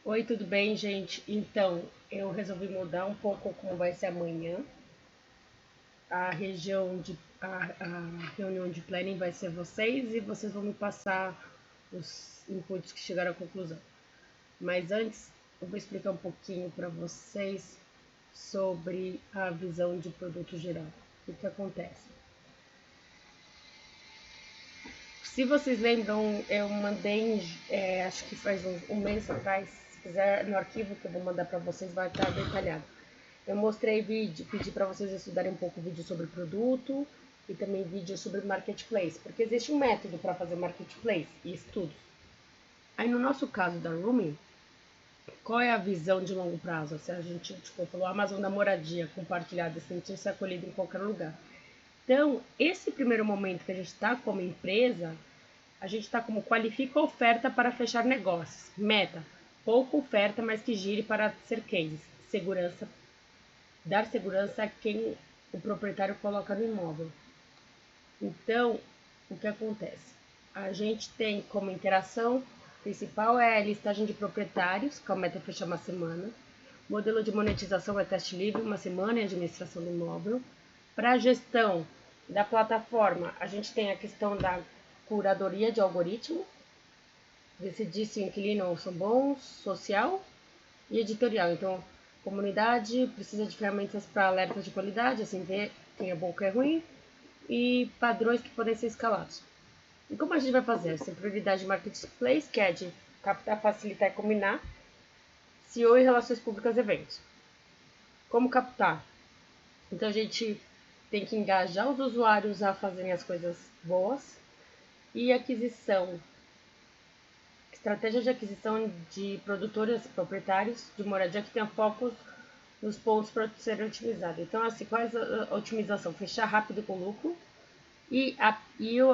Oi, tudo bem, gente? Então, eu resolvi mudar um pouco como vai ser amanhã. A reunião de planning vai ser vocês e vocês vão me passar os inputs que chegaram à conclusão. Mas antes, eu vou explicar um pouquinho para vocês sobre a visão de produto geral. O que acontece? Se vocês lembram, eu mandei, acho que faz um mês atrás, se quiser no arquivo que eu vou mandar para vocês, vai estar detalhado. Eu mostrei vídeo, pedi para vocês estudarem um pouco vídeo sobre produto e também vídeo sobre marketplace, porque existe um método para fazer marketplace e estudos. Aí no nosso caso da Rooming, qual é a visão de longo prazo? Se a gente falou Amazon da moradia compartilhada, sem ser acolhido em qualquer lugar. Então, esse primeiro momento que a gente está como empresa, a gente está como qualifica a oferta para fechar negócios. Meta, pouca oferta, mas que gire para ser cases. Segurança, dar segurança a quem o proprietário coloca no imóvel. Então, o que acontece? A gente tem como interação principal é a listagem de proprietários, que a meta é fechar uma semana. O modelo de monetização é teste livre, uma semana e administração do imóvel. Para a gestão da plataforma, a gente tem a questão da curadoria de algoritmo, decidir se o inquilino são bons, social e editorial. Então, comunidade precisa de ferramentas para alerta de qualidade, assim ver quem é bom, quem é ruim, e padrões que podem ser escalados. E como a gente vai fazer? Essa prioridade de marketplace, que é de captar, facilitar e combinar, SEO e relações públicas e eventos. Como captar? Então a gente tem que engajar os usuários a fazerem as coisas boas e aquisição. Estratégia de aquisição de produtores proprietários de moradia que tenha foco nos pontos para serem otimizados. Então, assim, qual é a otimização? Fechar rápido com lucro e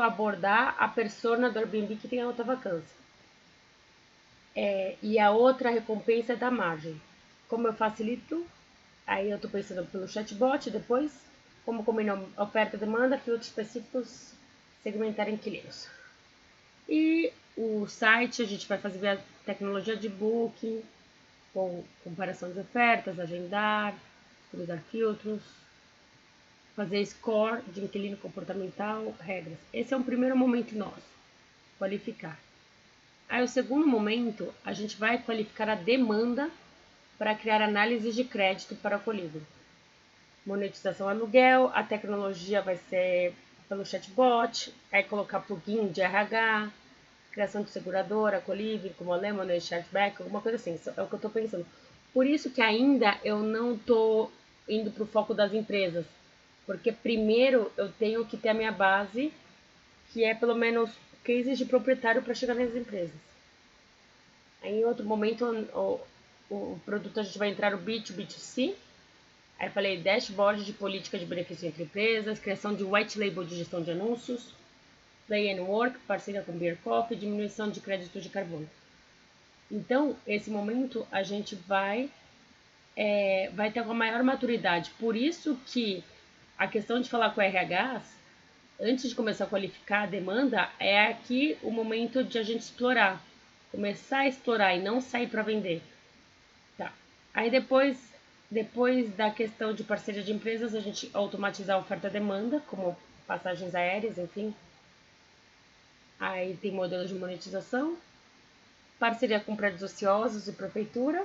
abordar a persona do Airbnb que tem alta vacância. E a outra recompensa é da margem. Como eu facilito, aí eu estou pensando pelo chatbot depois, como combinar oferta e demanda, filtros específicos, segmentar inquilinos. E o site a gente vai fazer a tecnologia de booking, com comparação de ofertas, agendar, cruzar filtros, fazer score de inquilino comportamental, regras. Esse é um primeiro momento nosso, qualificar. Aí o segundo momento, a gente vai qualificar a demanda para criar análise de crédito para acolhido. Monetização aluguel, a tecnologia vai ser pelo chatbot, aí colocar plugin de RH, criação de seguradora, acolhido, como a Lemonade, Chargeback, alguma coisa assim, é o que eu estou pensando. Por isso que ainda eu não estou indo para o foco das empresas, porque primeiro eu tenho que ter a minha base, que é pelo menos cases de proprietário para chegar nas empresas. Aí em outro momento o produto a gente vai entrar no B2B, B2C. Aí eu falei dashboard de política de benefício entre empresas, criação de white label de gestão de anúncios, play and work, parceria com Beer Coffee, diminuição de crédito de carbono. Então, esse momento a gente vai ter uma maior maturidade. Por isso que a questão de falar com RH, antes de começar a qualificar a demanda, é aqui o momento de a gente explorar. Começar a explorar e não sair para vender. Tá. Aí depois da questão de parceria de empresas, a gente automatizar a oferta-demanda, como passagens aéreas, enfim. Aí tem modelos de monetização, parceria com prédios ociosos e prefeitura,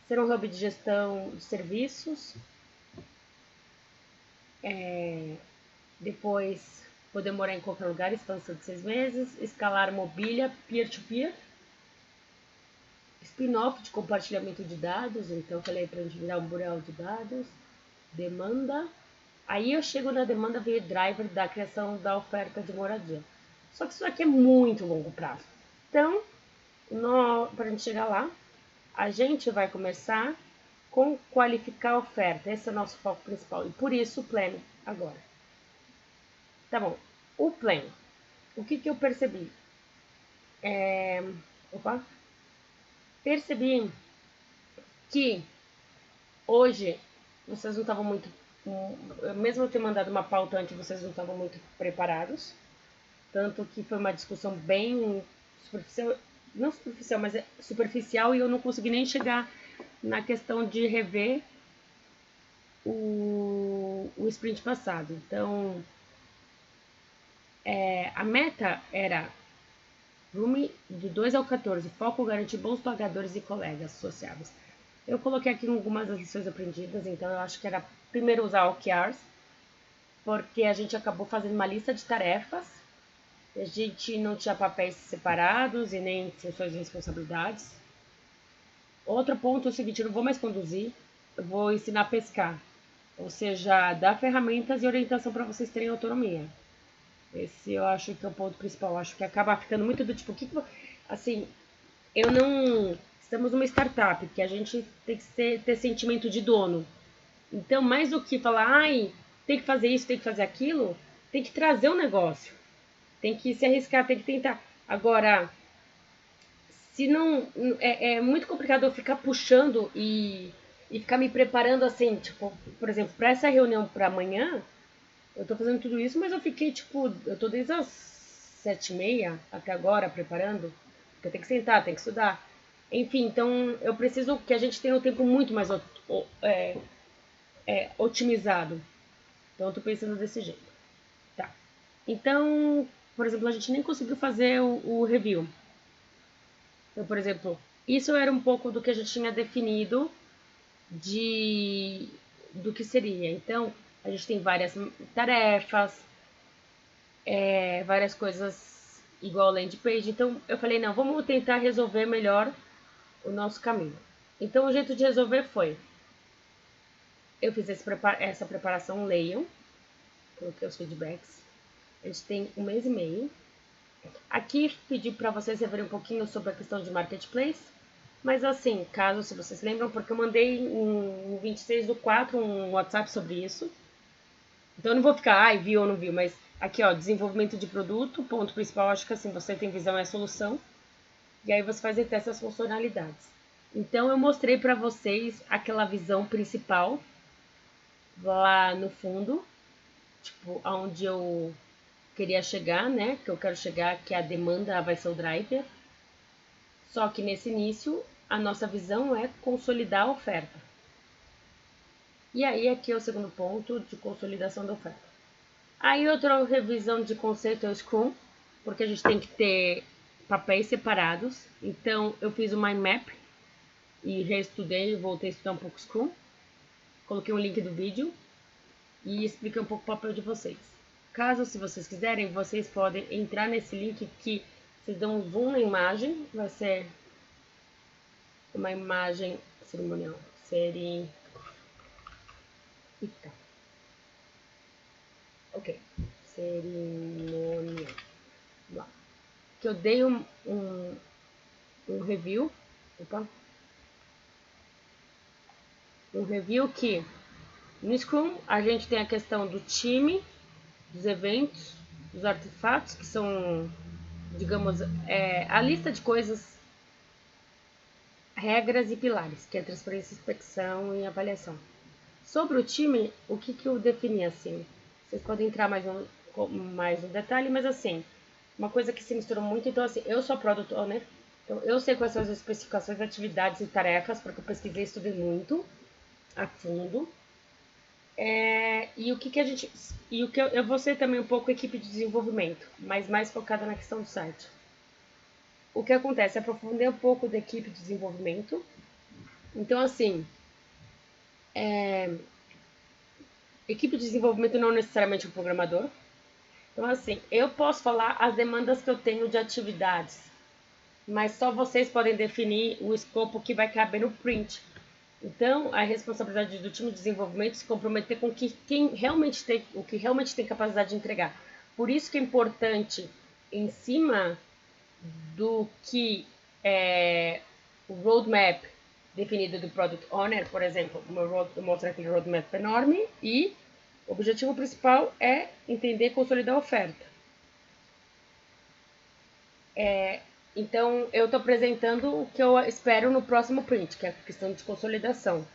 ser um hub de gestão de serviços, depois poder morar em qualquer lugar, expansão de 6 meses, escalar mobília, peer-to-peer, spin-off de compartilhamento de dados, então eu falei para a gente virar um mural de dados, demanda. Aí eu chego na demanda via driver da criação da oferta de moradia. Só que isso aqui é muito longo prazo. Então, para a gente chegar lá, a gente vai começar com qualificar a oferta. Esse é o nosso foco principal. E por isso o plano agora. Tá bom. O plano. O que eu percebi? Percebi que hoje vocês não estavam muito. Mesmo eu ter mandado uma pauta antes, vocês não estavam muito preparados. Tanto que foi uma discussão bem superficial. não superficial, mas é superficial, e eu não consegui nem chegar na questão de rever o sprint passado. Então, a meta era volume de 2 ao 14, foco garantir bons pagadores e colegas sociáveis. Eu coloquei aqui algumas das lições aprendidas, então eu acho que era primeiro usar OKRs, porque a gente acabou fazendo uma lista de tarefas, a gente não tinha papéis separados e nem funções e responsabilidades. Outro ponto é o seguinte, eu não vou mais conduzir, eu vou ensinar a pescar, ou seja, dar ferramentas e orientação para vocês terem autonomia. Esse eu acho que é o ponto principal. Eu acho que acaba ficando muito do tipo, assim, eu não. Estamos numa startup que a gente tem que ter sentimento de dono. Então, mais do que falar, ai, tem que fazer isso, tem que fazer aquilo, tem que trazer o negócio. Tem que se arriscar, tem que tentar. Agora, se não. É muito complicado eu ficar puxando e ficar me preparando assim, tipo, por exemplo, para essa reunião para amanhã, eu tô fazendo tudo isso, mas eu fiquei, tipo, eu tô desde as 7h30 até agora preparando, porque eu tenho que sentar, tenho que estudar. Enfim, então eu preciso que a gente tenha o tempo muito mais otimizado. Então eu tô pensando desse jeito. Tá. Então, por exemplo, a gente nem conseguiu fazer o review. Então, por exemplo, isso era um pouco do que a gente tinha definido do que seria. Então, a gente tem várias tarefas, várias coisas igual landing page. Então eu falei, não, vamos tentar resolver melhor o nosso caminho. Então o jeito de resolver foi, eu fiz essa preparação, leiam, coloquei os feedbacks. A gente tem 1 mês e meio. Aqui pedi para vocês reverem um pouquinho sobre a questão de marketplace. Mas assim, caso se vocês lembram, porque eu mandei em 26/4 um WhatsApp sobre isso. Então eu não vou ficar, ai, viu ou não viu, mas aqui, ó, desenvolvimento de produto, ponto principal, acho que assim, você tem visão é a solução, e aí você faz e testa as funcionalidades. Então eu mostrei para vocês aquela visão principal lá no fundo, tipo, aonde eu queria chegar, né, que eu quero chegar, que a demanda vai ser o driver. Só que nesse início, a nossa visão é consolidar a oferta. E aí aqui é o segundo ponto de consolidação da oferta. Aí outra revisão de conceito é o Scrum, porque a gente tem que ter papéis separados. Então eu fiz o mind map e reestudei, voltei a estudar um pouco Scrum. Coloquei um link do vídeo e expliquei um pouco o papel de vocês. Caso, se vocês quiserem, vocês podem entrar nesse link que vocês dão um zoom na imagem, vai ser uma imagem cerimonial. Eita. Ok. Cerimonial. Lá. Que eu dei um review. Opa. Um review que no Scrum a gente tem a questão do time, dos eventos, dos artefatos, que são, digamos, a lista de coisas, regras e pilares, que é transferência, inspeção e avaliação. Sobre o time, o que eu defini assim? Vocês podem entrar mais no detalhe, mas assim, uma coisa que se misturou muito, então assim, eu sou Product Owner, então eu sei quais são as especificações, atividades e tarefas, porque eu pesquisei e estudei muito a fundo. E o que a gente. E o que eu vou ser também um pouco equipe de desenvolvimento, mas mais focada na questão do site. O que acontece? Aprofundei um pouco da equipe de desenvolvimento. Então, assim, equipe de desenvolvimento não necessariamente um programador. Então, assim, eu posso falar as demandas que eu tenho de atividades, mas só vocês podem definir o escopo que vai caber no print. Então, a responsabilidade do time de desenvolvimento é se comprometer com o que realmente tem capacidade de entregar. Por isso que é importante, em cima do que é o roadmap definido do Product Owner, por exemplo, eu mostro aquele roadmap enorme e o objetivo principal é entender e consolidar a oferta. Então, eu estou apresentando o que eu espero no próximo print, que é a questão de consolidação.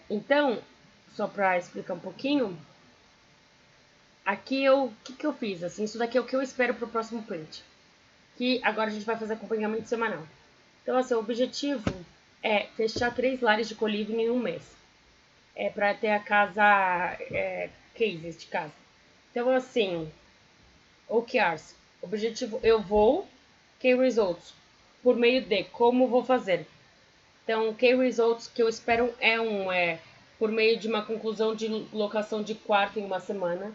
Então, só para explicar um pouquinho, aqui o que eu fiz? Assim, isso daqui é o que eu espero para o próximo print. que agora a gente vai fazer acompanhamento semanal. Então, assim, o objetivo é fechar 3 lares de co-living em um mês. Para ter a casa, cases de casa. Então, assim, OKRs. Objetivo, eu vou. Key Results. Por meio de como vou fazer. Então, Key Results que eu espero é por meio de uma conclusão de locação de quarto em uma semana.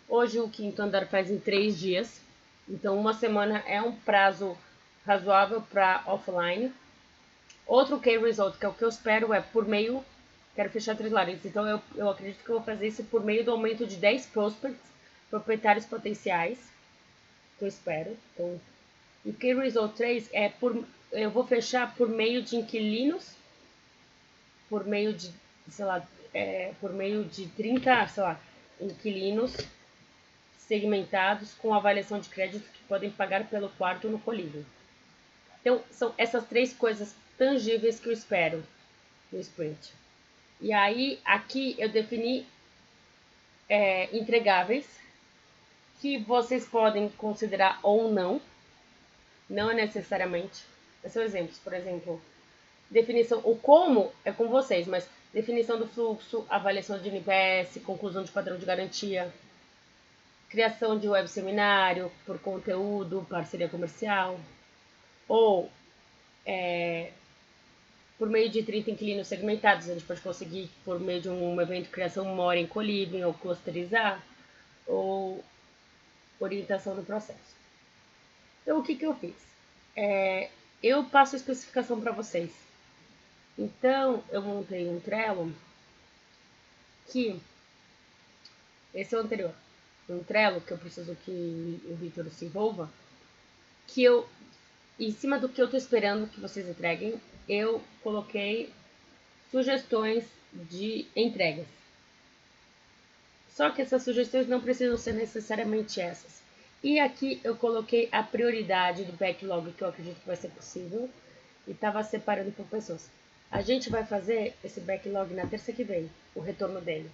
Hoje o quinto andar faz em 3 dias. Então, uma semana é um prazo razoável para offline. Outro Key Result, que é o que eu espero, é por meio... Quero fechar 3 lares. Então, eu acredito que eu vou fazer isso por meio do aumento de 10 prospects, proprietários potenciais, que eu espero. Então, o Key Result 3 eu vou fechar por meio de inquilinos, por meio de, sei lá, por meio de 30, sei lá, inquilinos segmentados com avaliação de crédito que podem pagar pelo quarto no colírio. Então, são essas 3 coisas tangíveis que eu espero no sprint. E aí, aqui eu defini entregáveis que vocês podem considerar ou não. Não é necessariamente. Esses são exemplos. Por exemplo, definição, o como é com vocês, mas definição do fluxo, avaliação de NPS, conclusão de padrão de garantia, criação de web seminário por conteúdo, parceria comercial, ou por meio de 30 inquilinos segmentados, a gente pode conseguir, por meio de um evento, criação mora em co-living, ou clusterizar, ou orientação do processo. Então, o que eu fiz? Eu passo a especificação para vocês. Então, eu montei um Trello que... Esse é o anterior. Um Trello que eu preciso que o Vitor se envolva, que eu, em cima do que eu estou esperando que vocês entreguem, eu coloquei sugestões de entregas. Só que essas sugestões não precisam ser necessariamente essas. E aqui eu coloquei a prioridade do backlog, que eu acredito que vai ser possível, e estava separando por pessoas. A gente vai fazer esse backlog na terça que vem, o retorno dele.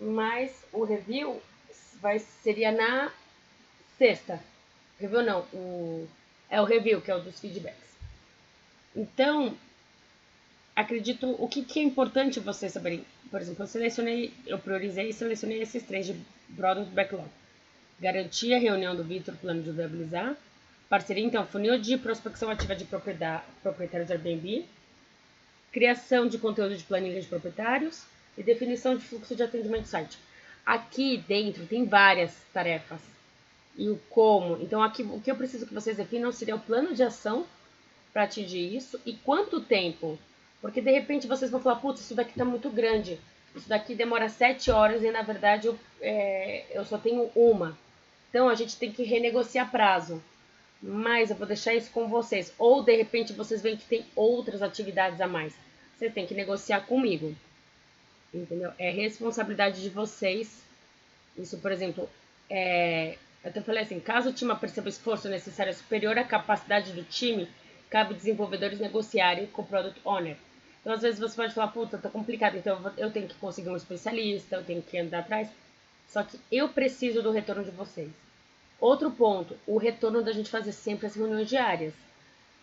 Mas o review seria na sexta. Review não, o review, que é o dos feedbacks. Então, acredito, o que é importante vocês saberem. Por exemplo, eu priorizei e selecionei esses 3 de Product Backlog. Garantia, reunião do Vitor, plano de viabilizar. Parceria, então, funil de prospecção ativa de proprietários Airbnb. Criação de conteúdo de planilha de proprietários. E definição de fluxo de atendimento do site. Aqui dentro tem várias tarefas. E o como. Então, aqui o que eu preciso que vocês definam seria o plano de ação para atingir isso e quanto tempo. Porque de repente vocês vão falar, putz, isso daqui está muito grande. Isso daqui demora 7 horas e na verdade eu só tenho uma. Então a gente tem que renegociar prazo. Mas eu vou deixar isso com vocês. Ou de repente vocês veem que tem outras atividades a mais. Vocês têm que negociar comigo. Entendeu? É responsabilidade de vocês. Isso, por exemplo, eu até falei assim, caso o time perceba o esforço necessário superior à capacidade do time, cabe desenvolvedores negociarem com o Product Owner. Então, às vezes você pode falar, puta, tá complicado, então eu tenho que conseguir um especialista, eu tenho que andar atrás. Só que eu preciso do retorno de vocês. Outro ponto, o retorno da gente fazer sempre as reuniões diárias.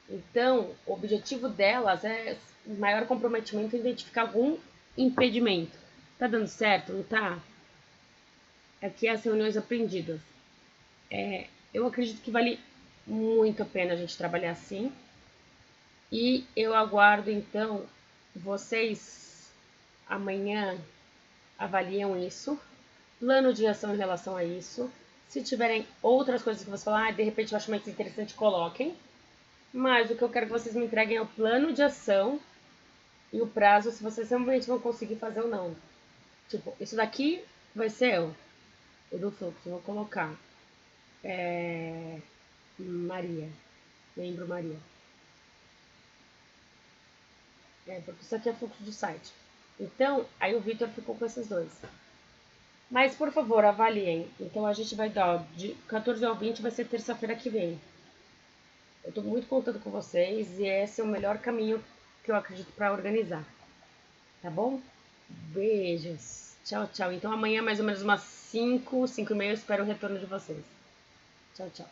Então, o objetivo delas é maior comprometimento em identificar algum impedimento. Tá dando certo? Não tá? Aqui as reuniões aprendidas. Eu acredito que vale muito a pena a gente trabalhar assim. E eu aguardo, então, vocês amanhã avaliam isso. Plano de ação em relação a isso. Se tiverem outras coisas que vocês falam, de repente eu acho mais interessante, coloquem. Mas o que eu quero que vocês me entreguem é o plano de ação e o prazo, se vocês realmente vão conseguir fazer ou não. Tipo, isso daqui vai ser o do fluxo. Eu vou colocar Maria, membro Maria. Porque isso aqui é fluxo do site. Então, aí o Vitor ficou com esses 2. Mas, por favor, avaliem. Então, a gente vai dar, de 14 ao 20 vai ser terça-feira que vem. Eu tô muito contando com vocês e esse é o melhor caminho que eu acredito para organizar. Tá bom? Beijos. Tchau, tchau. Então, amanhã, mais ou menos umas 5, 5 e meia, eu espero o retorno de vocês. Tchau, tchau.